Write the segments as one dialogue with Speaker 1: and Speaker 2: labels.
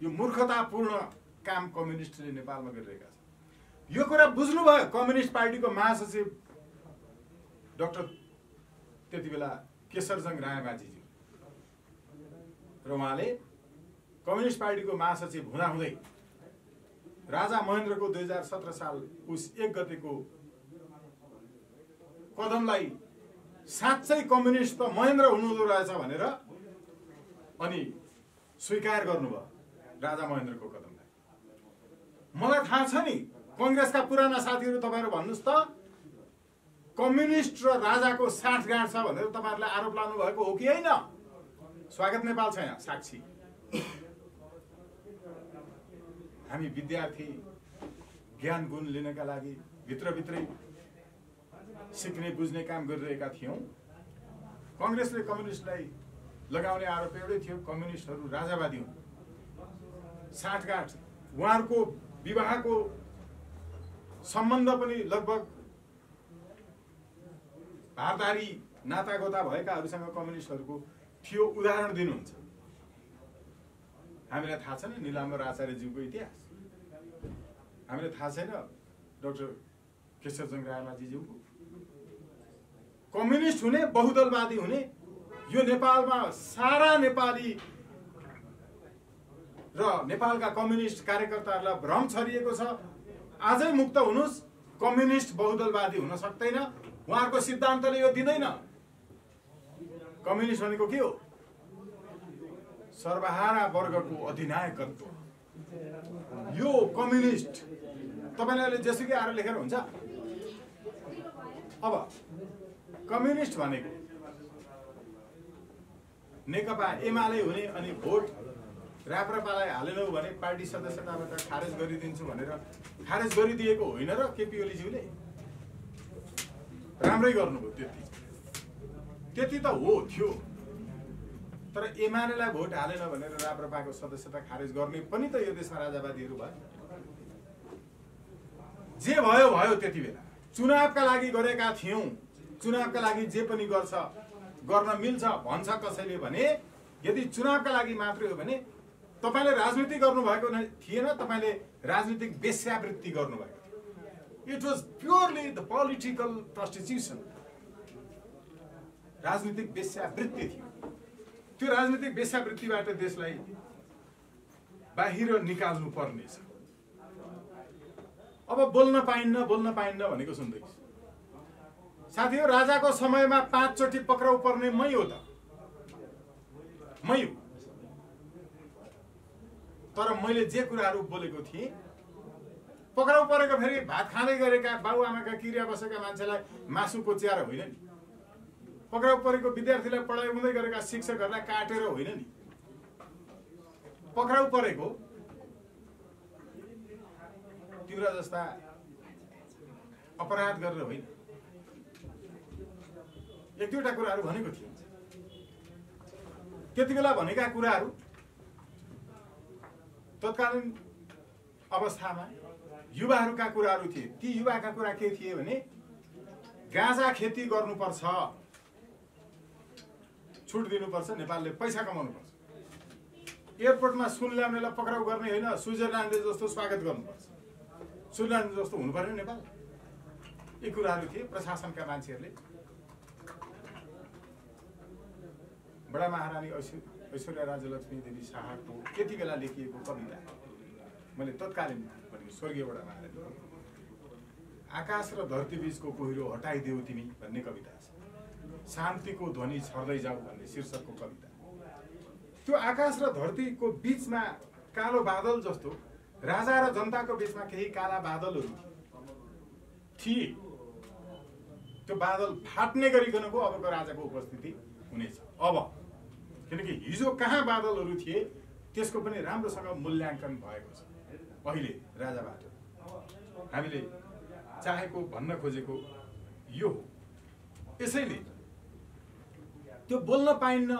Speaker 1: यो मूर्खतापूर्ण काम कम्युनिस्टले नेपालमा गरिरहेका छन्। यो कुरा बुझ्नुभयो कम्युनिस्ट पार्टीको महासचिव डाक्टर त्यति बेला केशरजंग रायमाझीज्यू र उहाँले कम्युनिस्ट पार्टीको महासचिव हुँदाहुँदै राजा महेन्द्रको 2017 साल पुस 1 गतेको कदमलाई साँच्चै कम्युनिस्ट त महेन्द्र हुनुहुँदो रहेछ भनेर अनि स्वीकार गर्नुभयो राजा महेन्द्रको कदमलाई। मलाई थाहा छ नि कांग्रेसका पुराना साथीहरू तपाईहरु भन्नुस् त कम्युनिस्ट र राजाको साठगाँठ छ भनेर तपाईहरुले आरोप लानु भएको हो कि हैन? स्वागत नेपाल छ यहाँ साक्षी। हामी विद्यार्थी ज्ञान गुण लिनका लागि भित्रभित्रै सिक्ने बुझ्ने काम गरिरहेका थियौं। कांग्रेसले कम्युनिस्टलाई लगाउने आरोप एउटै थियो, कम्युनिस्टहरू राजावादी हुन्। साठगाँठ उहाँहरूको विवाहको सम्बन्ध पनि लगभग भारदारी नातागोता भएकाहरूसँग कम्युनिस्टहरूको थियो। उदाहरण दिनुहुन्छ। हामीलाई थाहा छैन नीलाम्बर आचार्यज्यूको इतिहास, हामीलाई थाहा छैन डाक्टर केशरजंग रायमाझीज्यूको। कम्युनिस्ट हुने बहुदलवादी हुने यो नेपालमा सारा नेपाली र नेपालका कम्युनिस्ट कार्यकर्ताहरूलाई भ्रम छरिएको छ। आजै मुक्त हुनुस्, कम्युनिस्ट बहुदलवादी हुन सक्दैन। उहाँहरूको सिद्धान्तले यो दिँदैन। कम्युनिस्ट भनेको के हो? सर्वहारा वर्गको अधिनायकत्व। यो कम्युनिस्ट तपाईले जेसुकै आएर लेखेर हुन्छ। अब कम्युनिस्ट भनेको नेकपा एमाले हुने अनि भोट राप्रपालाई हालेनौ भने पार्टी सदस्यताबाट खारेज गरिदिन्छु भनेर खारेज गरिदिएको होइन र केपी ओलीज्यूले राम्रै गर्नुभयो। त्यति त हो थियो, तर एमालेलाई भोट हालेन भनेर राप्रपाको सदस्यता खारेज गर्ने पनि त यो देशमा राजावादीहरू भयो। जे भयो भयो। त्यति बेला चुनावका लागि गरेका थियौं। चुनावका लागि जे पनि गर्न मिल्छ भन्छ कसैले भने यदि चुनावका लागि मात्रै हो भने तपाईले राजनीति गर्नुभएको थिएन, तपाईले राजनीतिक वेश्यावृत्ति गर्नुभएको थियो। It was purely the political prostitution. राजनीतिक वेश्यावृत्ति थियो। त्यो राजनीतिक वेश्यावृत्तिबाट देशलाई बाहिर निकाल्नु पर्नेछ। अब बोल्न पाइन्न भनेको सुन्दैछ साथीहरु। राजाको समयमा 5 चोटि पक्राउ पर्ने मै हो त, मै हो। तर मैले जे कुराहरू बोलेको थिएँ, पक्राउ परेको फेरि भात खाँदै गरेका बाबुआमाका किरिया बसेका मान्छेलाई मासु कोच्याएर होइन नि। पक्राउ परेको विद्यार्थीलाई पढाइ हुँदै गरेका शिक्षकहरूलाई काटेर होइन नि। पक्राउ परेको तिम्रो जस्ता अपराध गरेर होइन। एक दुईवटा कुराहरू भनेको थिए। त्यति बेला भनेका कुराहरू तत्कालीन अवस्थामा युवाहरूका कुराहरू थिए। ती युवाका कुरा के थिए भने गाँजा खेती गर्नुपर्छ, छुट दिनुपर्छ, नेपालले पैसा कमाउनुपर्छ, एयरपोर्टमा सुन ल्याउनेलाई पक्राउ गर्ने होइन, स्विजरल्यान्डले जस्तो स्वागत गर्नुपर्छ, स्विजरल्यान्ड जस्तो हुनु पर्यो नेपाल। यी कुराहरू थिए। प्रशासनका मान्छेहरूले बडा महारानी ऐश्वर्या राजलक्ष्मी देवी शाहको त्यति बेला लेखिएको कविता मैले तत्कालीन भनेको स्वर्गीय बडा महारानी, आकाश र धरती बीचको पहिरो हटाइदेऊ तिमी भन्ने कविता छ। शान्तिको ध्वनि छर्दै जाऊ भन्ने शीर्षकको कविता। त्यो आकाश र धरतीको बीचमा कालो बादल जस्तो राजा र जनताको बीचमा केही काला बादलहरू थिए। त्यो बादल फाट्ने गरिकनको अबको राजाको उपस्थिति हुनेछ। अब किनकि हिजो कहाँ बादलहरू थिए त्यसको पनि राम्रोसँग मूल्याङ्कन भएको छ अहिले राजाबाट। हामीले चाहेको भन्न खोजेको यो हो। यसैले त्यो बोल्न पाइन्न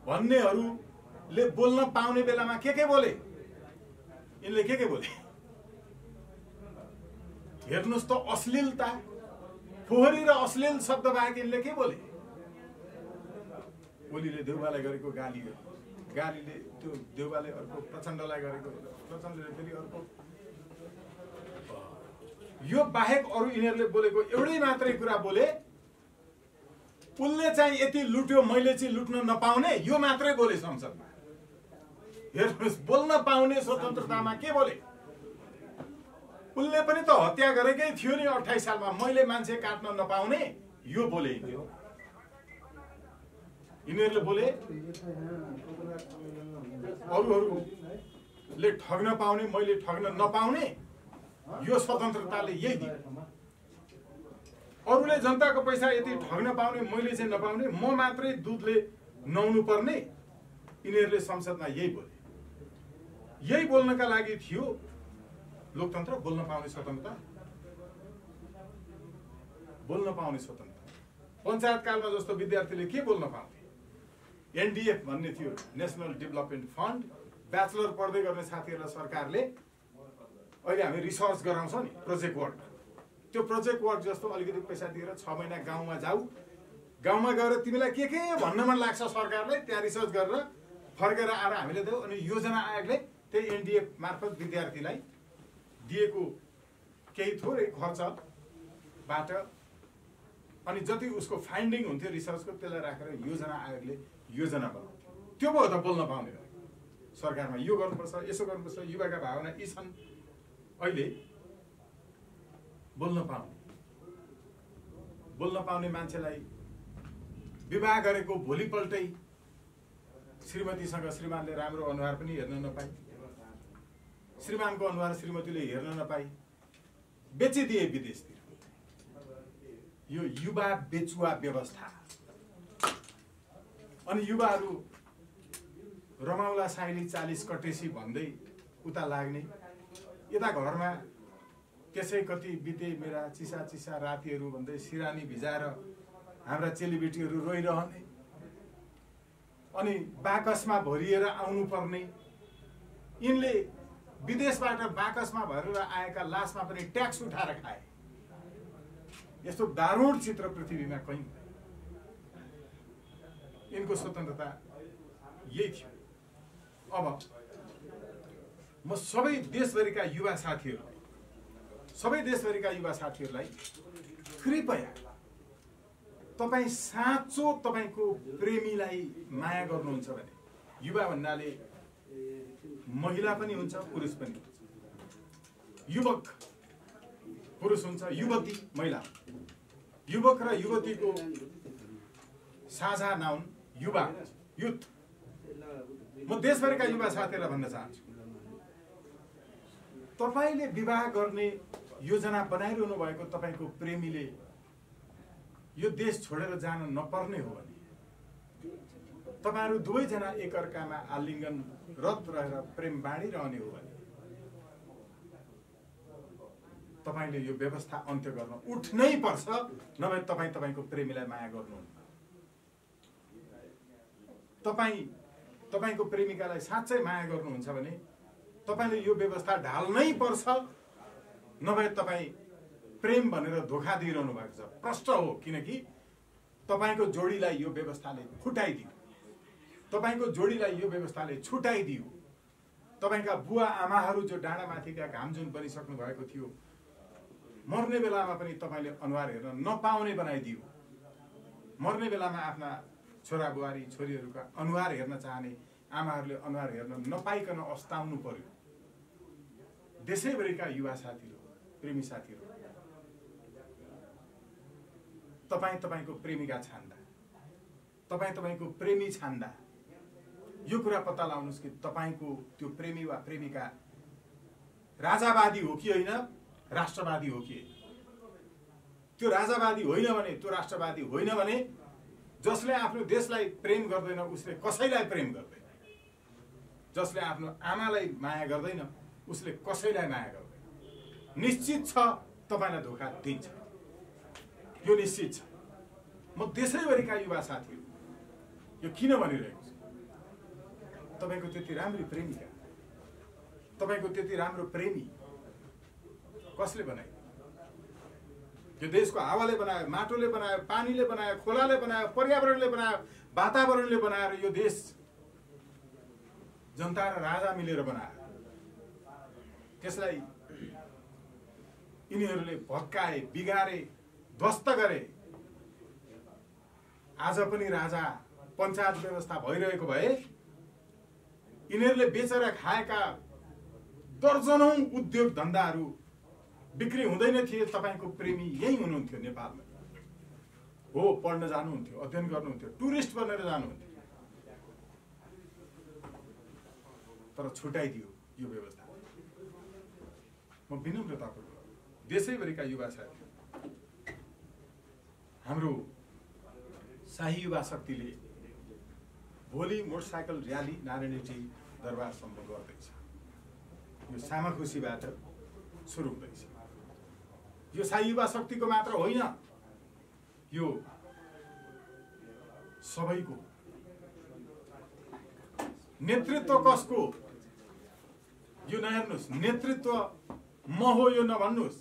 Speaker 1: भन्नेहरूले बोल्न पाउने बेलामा के बोले? यिनले के बोले? हेर्नुस् त अश्लीलता, फोहोरी र अश्लील शब्द बाहेक यिनले के बोले? ओलीले देउबालाई गरेको गालीले त्यो देउबाले अर्को प्रचण्डलाई गरेको प्रचण्डले फेरि अर्को यो बाहेक अरू यिनीहरूले बोलेको एउटै मात्रै कुरा बोले उसले चाहिँ यति लुट्यो मैले चाहिँ लुट्न नपाउने यो मात्रै बोले संसदमा हेर्नुहोस् बोल्न पाउने स्वतन्त्रतामा के बोले उसले पनि त हत्या गरेकै थियो नि 28 सालमा मैले मान्छे काट्न नपाउने यो बोले यिनीहरूले बोले अरूहरूले ठग्न पाउने मैले ठग्न नपाउने यो स्वतन्त्रताले यही दियो अरूले जनताको पैसा यति ठग्न पाउने मैले चाहिँ नपाउने म मात्रै दुधले नुहाउनु पर्ने यिनीहरूले संसदमा यही बोले यही बोल्नका लागि थियो लोकतन्त्र बोल्न पाउने स्वतन्त्रता बोल्न पाउने स्वतन्त्रता पञ्चायत कालमा जस्तो विद्यार्थीले के बोल्न पाउँथे एनडीएफ भन्ने थियो नेशनल डेभलपमेन्ट फन्ड ब्याचलर पढ्दै गर्ने साथीहरूलाई सरकारले अहिले हामी रिसर्च गराउँछौँ नि प्रोजेक्ट वर्क त्यो प्रोजेक्ट वर्क जस्तो अलिकति पैसा दिएर 6 महिना गाउँमा जाऊ गाउँमा गएर तिमीलाई के भन्न मन लाग्छ सरकारलाई त्यहाँ रिसर्च गरेर फर्केर आएर हामीले देऊ अनि योजना आयोगले त्यही एनडीएफ मार्फत विद्यार्थीलाई दिएको केही थोरै खर्चबाट अनि जति उसको फाइन्डिङ हुन्थ्यो रिसर्चको त्यसलाई राखेर योजना आयोगले योजना बनाउँथ्यो त्यो भयो त बोल्न पाउने सरकारमा यो गर्नुपर्छ यसो गर्नुपर्छ युवाका भावना यी छन् अहिले बोल्न पाउने मान्छेलाई विवाह गरेको भोलिपल्टै श्रीमतीसँग श्रीमानले राम्रो अनुहार पनि हेर्न नपाई श्रीमानको अनुहार श्रीमतीले हेर्न नपाई बेचिदिए विदेशतिर यो युवा बेचुवा व्यवस्था अनि युवाहरू रमाउला साइली 40 कटेसी भन्दै उता लाग्ने यता घरमा त्यसै कति बिते मेरा चिसा चिसा रातिहरू भन्दै सिरानी भिजाएर हाम्रा चेलीबेटीहरू रोइरहने अनि बाकसमा भरिएर आउनु पर्ने यिनले विदेशबाट बाकसमा भरेर आएका लासमा पनि ट्याक्स उठाएर खाए यस्तो दारुण चित्र पृथ्वीमा कहीँ यिनको स्वतन्त्रता यही थियो अब म सबै देशभरिका युवा साथीहरूलाई कृपया तपाईं साँचो तपाईंको प्रेमीलाई माया गर्नुहुन्छ भने युवा भन्नाले महिला पनि हुन्छ पुरुष पनि हुन्छ युवक पुरुष हुन्छ युवती महिला युवक र युवतीको साझा नाउन युवा युथ म देशभरिका युवा साथीहरूलाई भन्न चाहन्छु तपाईले विवाह गर्ने योजना बनाइरहनु भएको तपाईको प्रेमीले यो देश छोडेर जान नपर्ने हो भने तपाईहरु दुवैजना एकअर्कामा आलिङ्गन रत रहेर प्रेम बाँडिरहने हो भने तपाईले यो व्यवस्था अन्त्य गर्न उठ्नै पर्छ नभए तपाईको प्रेमीलाई माया गर्नुहुन्न तपाईको प्रेमिकालाई साँच्चै माया गर्नुहुन्छ भने तपाईले यो व्यवस्था ढाल्नै पर्छ नभए तपाई प्रेम भनेर धोखा दिइरहनु भएको छ प्रष्ट हो किनकि तपाईको जोडीलाई यो व्यवस्थाले फुटाइदियो तपाईको जोडीलाई यो व्यवस्थाले छुटाइदियो तपाईका बुवा आमाहरू जो डाँडामाथिका घामजुन बनिसक्नु भएको थियो मर्ने बेलामा पनि तपाईले अनुहार हेर्न नपाउने बनाइदियो मर्ने बेलामा आफ्ना छोरा बुहारी छोरीहरूका अनुहार हेर्न चाहने आमाहरूले अनुहार हेर्न नपाइकन अस्ताउनु पर्यो देशैभरिका युवा साथीहरू प्रेमी साथीहरू तपाईको प्रेमिका छान्दा तपाईको प्रेमी छान्दा यो कुरा पत्ता लगाउनुस् कि तपाईको त्यो प्रेमी वा प्रेमिका राजावादी हो कि होइन राष्ट्रवादी हो कि त्यो राजावादी होइन भने त्यो राष्ट्रवादी होइन भने जसले आफ्नो देशलाई प्रेम गर्दैन उसले कसैलाई प्रेम गर्दैन जसले आफ्नो आमालाई माया गर्दैन उसले कसैलाई माया गर्दैन निश्चित छ तपाईलाई धोका दिन्छ यो निश्चित छ म देशैभरिका युवा साथीहरू यो किन भनिरहेको छु तपाईको त्यति राम्रो प्रेमिका तपाईको त्यति राम्रो प्रेमी कसले बनायो यो देशको हावाले बनायो माटोले बनायो पानीले बनायो खोलाले बनायो पर्यावरणले बनायो वातावरणले बनाएर यो देश जनता र राजा मिलेर बनाए। त्यसलाई यिनीहरूले भत्काए, बिगारे, ध्वस्त गरे। आज पनि राजा पञ्चायत व्यवस्था भइरहेको भए यिनीहरूले बेचेर खाएका दर्जनौं उद्योग धन्दाहरू बिक्री हुँदैन थिए। तपाईको प्रेमी यही हुनुहुन्थ्यो नेपालमा। हो, पढ्न जानुहुन्थ्यो, अध्ययन गर्नुहुन्थ्यो, टुरिस्ट बनेर जानुहुन्थ्यो। तर छुटाइदियो यो व्यवस्था। म विनम्रतापूर्वक देशैभरिका युवा साथी, हाम्रो शाही युवा शक्तिले भोलि मोटरसाइकल र्याली नारायणटी दरबारसम्म गर्दैछ। यो सामाखुसीबाट सुरु हुँदैछ। यो शाही युवा शक्तिको मात्र होइन, यो सबैको। नेतृत्व कसको यो नहेर्नुहोस्। नेतृत्व म हो यो नभन्नुहोस्।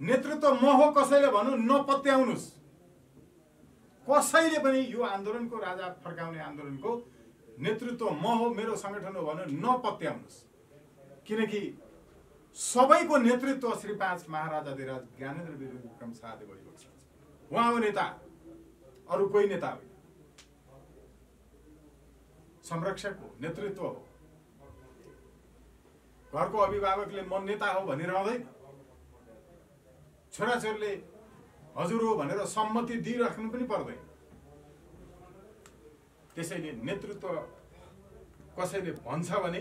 Speaker 1: नेतृत्व म हो कसैले भन्नु नपत्याउनुहोस्। कसैले पनि यो आन्दोलनको, राजा फर्काउने आन्दोलनको नेतृत्व म हो, मेरो संगठन हो भनेर नपत्याउनुहोस्। किनकि सबैको नेतृत्व श्री 5 महाराजाधिराज ज्ञानेन्द्र विक्रम शाहले गरेको छ। उहाँ हो नेता, अरू कोही नेता होइन। संरक्षक हो, नेतृत्व हो। घरको अभिभावकले म नेता हो भनिरहँदैन। छोराछोरीले हजुर हो भनेर सम्मति दिइराख्नु पनि पर्दैन। त्यसैले नेतृत्व कसैले भन्छ भने